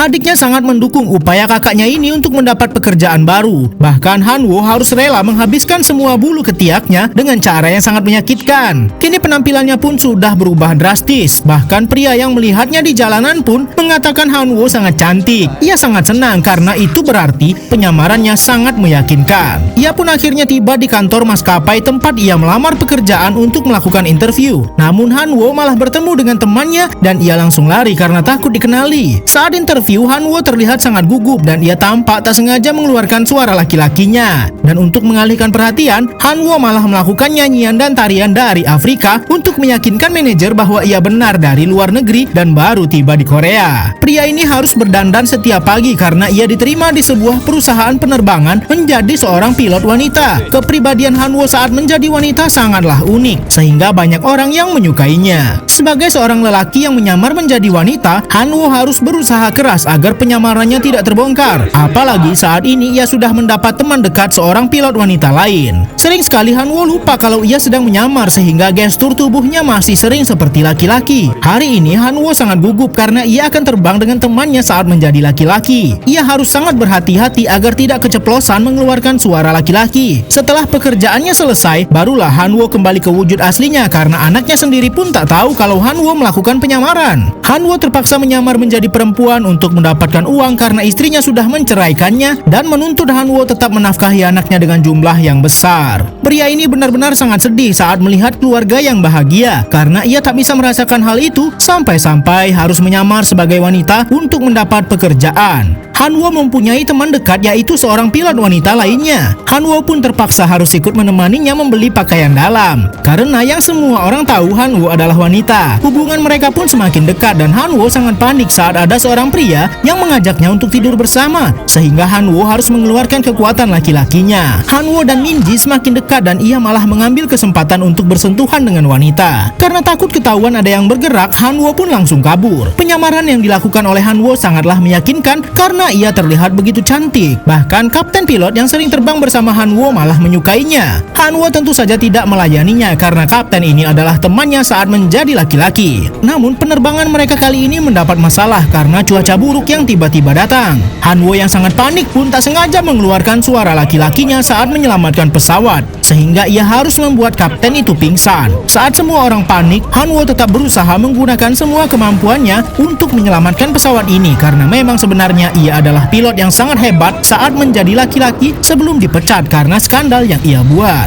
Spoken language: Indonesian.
Adiknya sangat mendukung upaya kakaknya ini untuk mendapat pekerjaan baru. Bahkan Han-woo harus rela menghabiskan semua bulu ketiaknya dengan cara yang sangat menyakitkan. Kini penampilannya pun sudah berubah drastis. Bahkan pria yang melihatnya di jalanan pun mengatakan Han-woo sangat cantik. Ia sangat senang karena itu berarti penyamarannya sangat meyakinkan. Ia pun akhirnya tiba di kantor maskapai tempat ia melamar pekerjaan untuk melakukan interview. Namun Han-woo malah bertemu dengan temannya dan ia langsung lari karena takut dikenali. Saat interview, Han-woo terlihat sangat gugup dan ia tampak tak sengaja mengeluarkan suara laki-lakinya. Dan untuk mengalihkan perhatian, Han-woo malah melakukan nyanyian dan tarian dari Afrika untuk meyakinkan manajer bahwa ia benar dari luar negeri dan baru tiba di Korea. Pria ini harus berdandan setiap pagi karena ia diterima di sebuah perusahaan penerbangan menjadi seorang pilot wanita. Kepribadian Han-woo saat menjadi wanita sangatlah unik, sehingga banyak orang yang menyukainya. Sebagai seorang lelaki yang menyamar menjadi wanita, Han-woo harus berusaha keras agar penyamarannya tidak terbongkar. Apalagi saat ini ia sudah mendapat teman dekat seorang pilot wanita lain. Sering sekali Han-woo lupa kalau ia sedang menyamar sehingga gestur tubuhnya masih sering seperti laki-laki. Hari ini Han-woo sangat gugup karena ia akan terbang dengan temannya saat menjadi laki-laki. Ia harus sangat berhati-hati agar tidak keceplosan mengeluarkan suara laki-laki. Setelah pekerjaannya selesai, barulah Han-woo kembali ke wujud aslinya karena anaknya sendiri pun tak tahu kalau Han-woo melakukan penyamaran. Han-woo terpaksa menyamar menjadi perempuan untuk mendapatkan uang karena istrinya sudah menceraikannya dan menuntut Han-woo tetap menafkahi anaknya dengan jumlah yang besar. Pria ini benar-benar sangat sedih saat melihat keluarga yang bahagia karena ia tak bisa merasakan hal itu sampai-sampai harus menyamar sebagai wanita untuk mendapat pekerjaan. Han-woo mempunyai teman dekat yaitu seorang pilot wanita lainnya. Han-woo pun terpaksa harus ikut menemaninya membeli pakaian dalam karena yang semua orang tahu Han-woo adalah wanita. Hubungan mereka pun semakin dekat dan Han-woo sangat panik saat ada seorang pria yang mengajaknya untuk tidur bersama sehingga Han-woo harus mengeluarkan kekuatan laki-lakinya. Han-woo dan Min-ji semakin dekat dan ia malah mengambil kesempatan untuk bersentuhan dengan wanita. Karena takut ketahuan ada yang bergerak, Han-woo pun langsung kabur. Penyamaran yang dilakukan oleh Han-woo sangatlah meyakinkan karena ia terlihat begitu cantik. Bahkan kapten pilot yang sering terbang bersama Han-woo malah menyukainya. Han-woo tentu saja tidak melayaninya karena kapten ini adalah temannya saat menjadi laki-laki. Namun penerbangan mereka kali ini mendapat masalah karena cuaca buruk yang tiba-tiba datang. Han-woo yang sangat panik pun tak sengaja mengeluarkan suara laki-lakinya saat menyelamatkan pesawat, sehingga ia harus membuat kapten itu pingsan. Saat semua orang panik, Han-woo tetap berusaha menggunakan semua kemampuannya untuk menyelamatkan pesawat ini karena memang sebenarnya ia adalah pilot yang sangat hebat saat menjadi laki-laki sebelum dipecat karena skandal yang ia buat.